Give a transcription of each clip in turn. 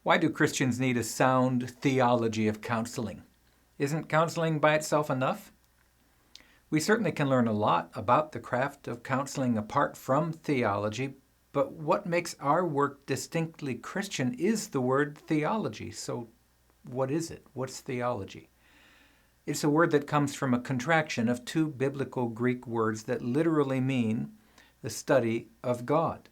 Why do Christians need a sound theology of counseling? Isn't counseling by itself enough? We certainly can learn a lot about the craft of counseling apart from theology, but what makes our work distinctly Christian is the word theology. So what is it? What's theology? It's a word that comes from a contraction of two biblical Greek words that literally mean the study of God.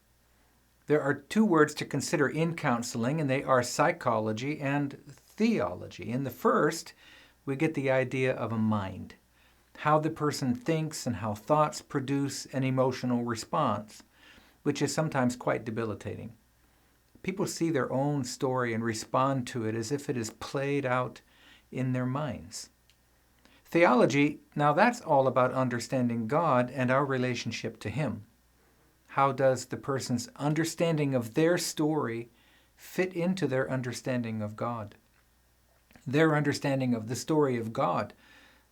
There are two words to consider in counseling, and they are psychology and theology. In the first, we get the idea of a mind, how the person thinks and how thoughts produce an emotional response, which is sometimes quite debilitating. People see their own story and respond to it as if it is played out in their minds. Theology, now that's all about understanding God and our relationship to Him. How does the person's understanding of their story fit into their understanding of God? Their understanding of the story of God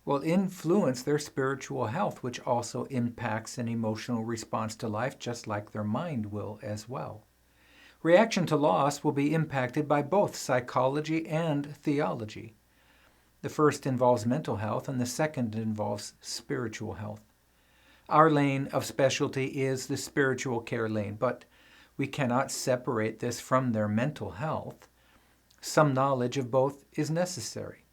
will influence their spiritual health, which also impacts an emotional response to life, just like their mind will as well. Reaction to loss will be impacted by both psychology and theology. The first involves mental health, and the second involves spiritual health. Our lane of specialty is the spiritual care lane, but we cannot separate this from their mental health. Some knowledge of both is necessary.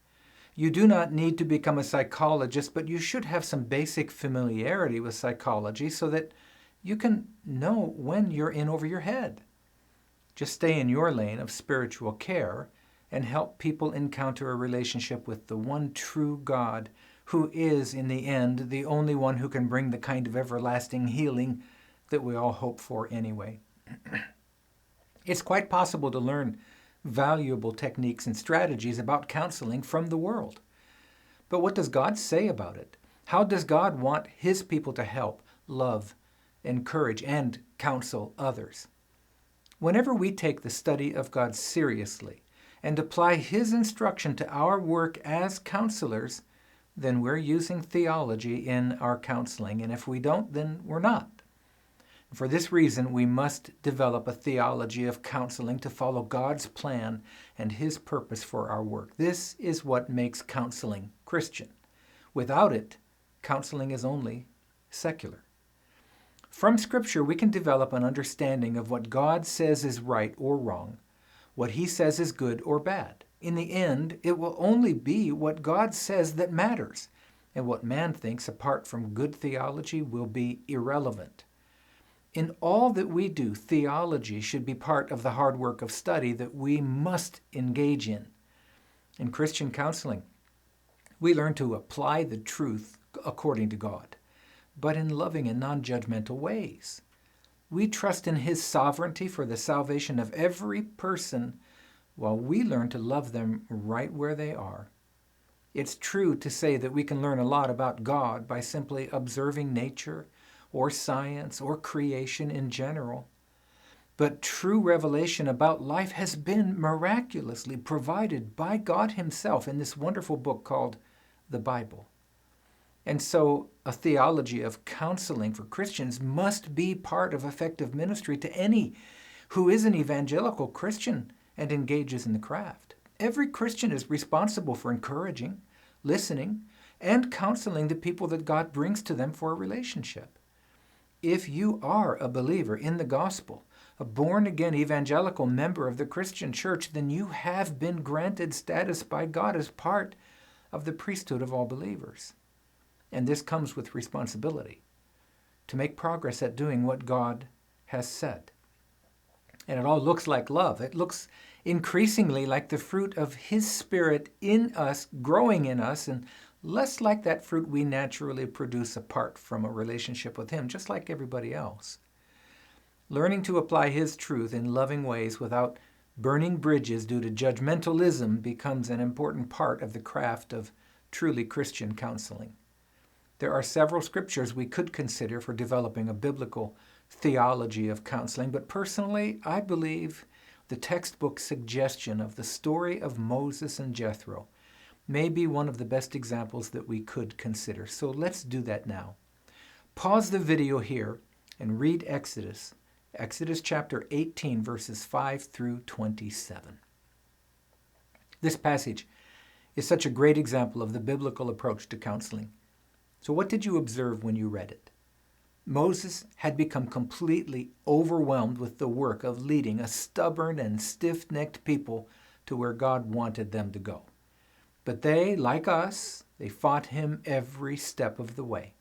You do not need to become a psychologist, but you should have some basic familiarity with psychology so that you can know when you're in over your head. Just stay in your lane of spiritual care and help people encounter a relationship with the one true God, who is, in the end, the only one who can bring the kind of everlasting healing that we all hope for anyway. It's quite possible to learn valuable techniques and strategies about counseling from the world. But what does God say about it? How does God want His people to help, love, encourage, and counsel others? Whenever we take the study of God seriously and apply His instruction to our work as counselors, then we're using theology in our counseling, and if we don't, then we're not. For this reason, we must develop a theology of counseling to follow God's plan and His purpose for our work. This is what makes counseling Christian. Without it, counseling is only secular. From Scripture, we can develop an understanding of what God says is right or wrong, what He says is good or bad. In the end, it will only be what God says that matters, and what man thinks apart from good theology will be irrelevant. In all that we do, theology should be part of the hard work of study that we must engage in. In Christian counseling, we learn to apply the truth according to God, but in loving and non-judgmental ways. We trust in His sovereignty for the salvation of every person, while we learn to love them right where they are. It's true to say that we can learn a lot about God by simply observing nature or science or creation in general. But true revelation about life has been miraculously provided by God Himself in this wonderful book called the Bible. And so a theology of counseling for Christians must be part of effective ministry to any who is an evangelical Christian and engages in the craft. Every Christian is responsible for encouraging, listening, and counseling the people that God brings to them for a relationship. If you are a believer in the gospel, a born-again evangelical member of the Christian church, then you have been granted status by God as part of the priesthood of all believers. And this comes with responsibility to make progress at doing what God has said. And it all looks like love. It looks increasingly like the fruit of His Spirit in us, growing in us, and less like that fruit we naturally produce apart from a relationship with Him, just like everybody else. Learning to apply His truth in loving ways without burning bridges due to judgmentalism becomes an important part of the craft of truly Christian counseling. There are several scriptures we could consider for developing a biblical theology of counseling, but personally, I believe the textbook suggestion of the story of Moses and Jethro may be one of the best examples that we could consider. So let's do that now. Pause the video here and read Exodus chapter 18, verses 5 through 27. This passage is such a great example of the biblical approach to counseling. So what did you observe when you read it? Moses had become completely overwhelmed with the work of leading a stubborn and stiff-necked people to where God wanted them to go. But they, like us, they fought him every step of the way.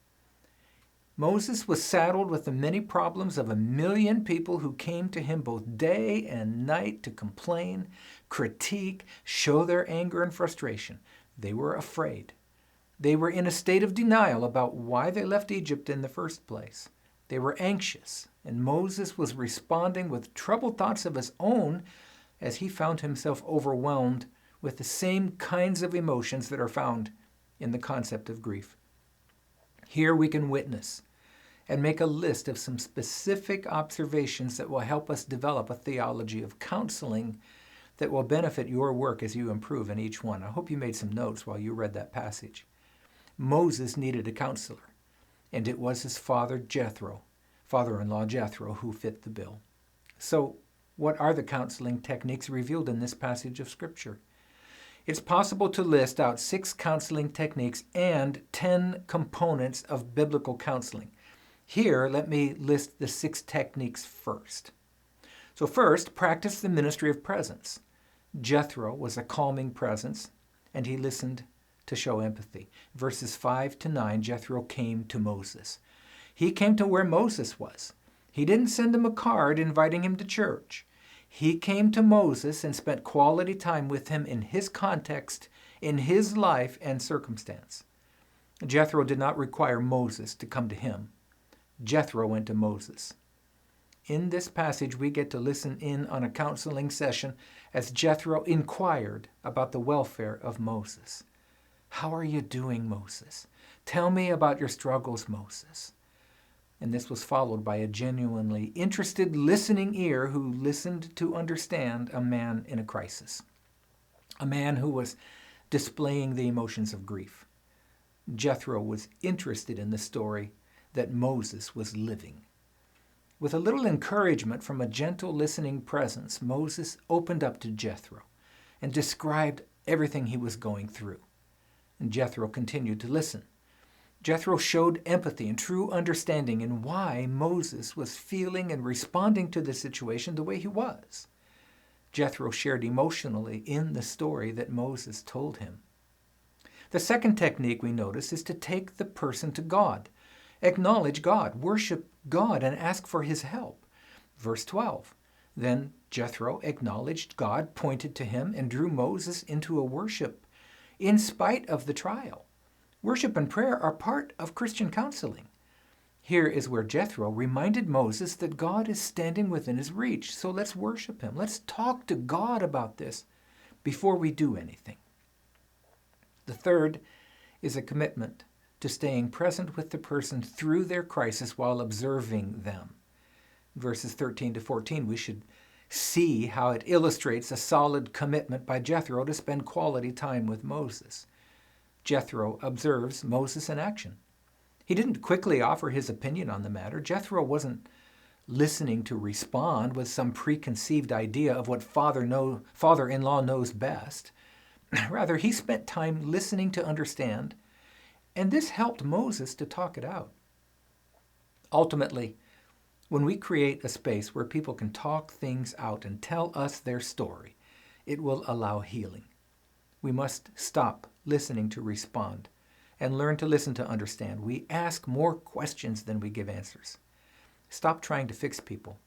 Moses was saddled with the many problems of 1 million people who came to him both day and night to complain, critique, show their anger and frustration. They were afraid. They were in a state of denial about why they left Egypt in the first place. They were anxious, and Moses was responding with troubled thoughts of his own as he found himself overwhelmed with the same kinds of emotions that are found in the concept of grief. Here we can witness and make a list of some specific observations that will help us develop a theology of counseling that will benefit your work as you improve in each one. I hope you made some notes while you read that passage. Moses needed a counselor, and it was his father-in-law Jethro, who fit the bill. So, what are the counseling techniques revealed in this passage of Scripture? It's possible to list out 6 counseling techniques and 10 components of biblical counseling. Here, let me list the 6 techniques first. So first, practice the ministry of presence. Jethro was a calming presence, and he listened to show empathy. Verses 5 to 9, Jethro came to Moses. He came to where Moses was. He didn't send him a card inviting him to church. He came to Moses and spent quality time with him in his context, in his life and circumstance. Jethro did not require Moses to come to him. Jethro went to Moses. In this passage, we get to listen in on a counseling session as Jethro inquired about the welfare of Moses. How are you doing, Moses? Tell me about your struggles, Moses. And this was followed by a genuinely interested listening ear who listened to understand a man in a crisis, a man who was displaying the emotions of grief. Jethro was interested in the story that Moses was living. With a little encouragement from a gentle listening presence, Moses opened up to Jethro and described everything he was going through. And Jethro continued to listen. Jethro showed empathy and true understanding in why Moses was feeling and responding to the situation the way he was. Jethro shared emotionally in the story that Moses told him. The second technique we notice is to take the person to God. Acknowledge God, worship God, and ask for his help. Verse 12, then Jethro acknowledged God, pointed to him, and drew Moses into a worship in spite of the trial. Worship and prayer are part of Christian counseling. Here is where Jethro reminded Moses that God is standing within his reach. So let's worship him. Let's talk to God about this before we do anything. The third is a commitment to staying present with the person through their crisis while observing them. Verses 13 to 14, we should see how it illustrates a solid commitment by Jethro to spend quality time with Moses. Jethro observes Moses in action. He didn't quickly offer his opinion on the matter. Jethro wasn't listening to respond with some preconceived idea of what father-in-law knows best. Rather, he spent time listening to understand, and this helped Moses to talk it out. Ultimately, when we create a space where people can talk things out and tell us their story, it will allow healing. We must stop listening to respond and learn to listen to understand. We ask more questions than we give answers. Stop trying to fix people.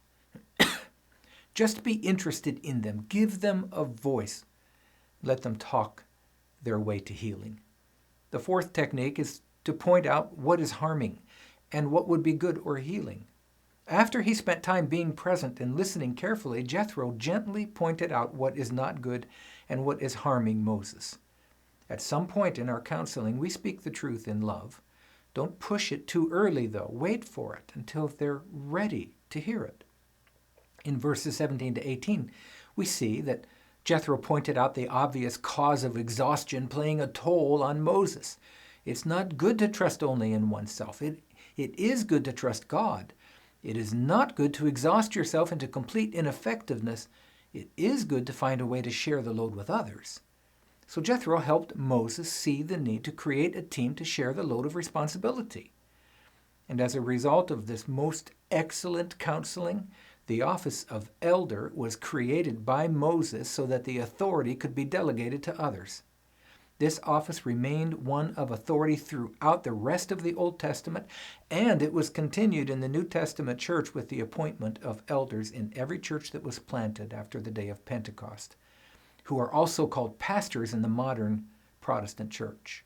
Just be interested in them. Give them a voice. Let them talk their way to healing. The fourth technique is to point out what is harming and what would be good or healing. After he spent time being present and listening carefully, Jethro gently pointed out what is not good and what is harming Moses. At some point in our counseling, we speak the truth in love. Don't push it too early, though. Wait for it until they're ready to hear it. In verses 17 to 18, we see that Jethro pointed out the obvious cause of exhaustion playing a toll on Moses. It's not good to trust only in oneself. It is good to trust God. It is not good to exhaust yourself into complete ineffectiveness. It is good to find a way to share the load with others. So Jethro helped Moses see the need to create a team to share the load of responsibility. And as a result of this most excellent counseling, the office of elder was created by Moses so that the authority could be delegated to others. This office remained one of authority throughout the rest of the Old Testament, and it was continued in the New Testament church with the appointment of elders in every church that was planted after the day of Pentecost, who are also called pastors in the modern Protestant church.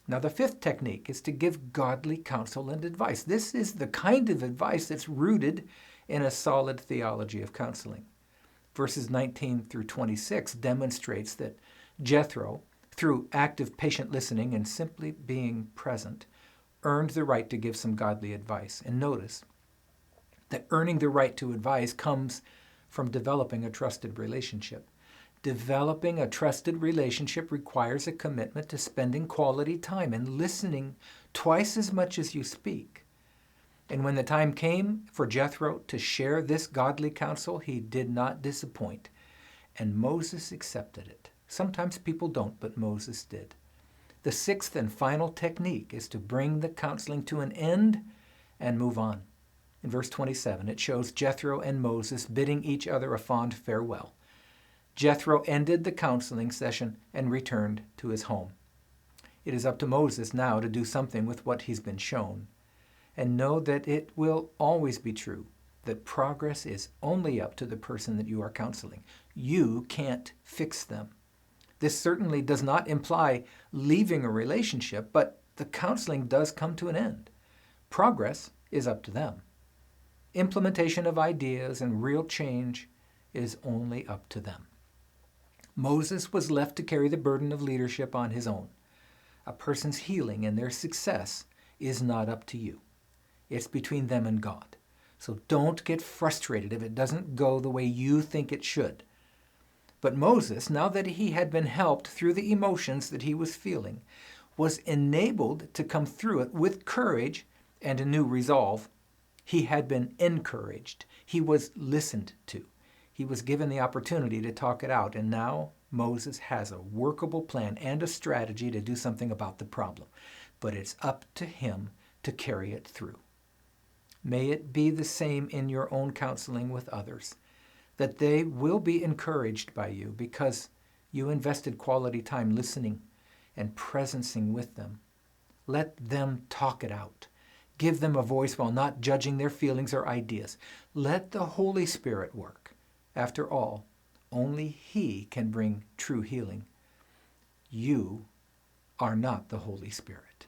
Now, the fifth technique is to give godly counsel and advice. This is the kind of advice that's rooted in a solid theology of counseling. Verses 19 through 26 demonstrates that Jethro, through active patient listening and simply being present, earned the right to give some godly advice. And notice that earning the right to advise comes from developing a trusted relationship. Developing a trusted relationship requires a commitment to spending quality time and listening twice as much as you speak. And when the time came for Jethro to share this godly counsel, he did not disappoint, and Moses accepted it. Sometimes people don't, but Moses did. The sixth and final technique is to bring the counseling to an end and move on. In verse 27, it shows Jethro and Moses bidding each other a fond farewell. Jethro ended the counseling session and returned to his home. It is up to Moses now to do something with what he's been shown. And know that it will always be true that progress is only up to the person that you are counseling. You can't fix them. This certainly does not imply leaving a relationship, but the counseling does come to an end. Progress is up to them. Implementation of ideas and real change is only up to them. Moses was left to carry the burden of leadership on his own. A person's healing and their success is not up to you. It's between them and God. So don't get frustrated if it doesn't go the way you think it should. But Moses, now that he had been helped through the emotions that he was feeling, was enabled to come through it with courage and a new resolve. He had been encouraged. He was listened to. He was given the opportunity to talk it out, and now Moses has a workable plan and a strategy to do something about the problem. But it's up to him to carry it through. May it be the same in your own counseling with others, that they will be encouraged by you because you invested quality time listening and presencing with them. Let them talk it out. Give them a voice while not judging their feelings or ideas. Let the Holy Spirit work. After all, only He can bring true healing. You are not the Holy Spirit.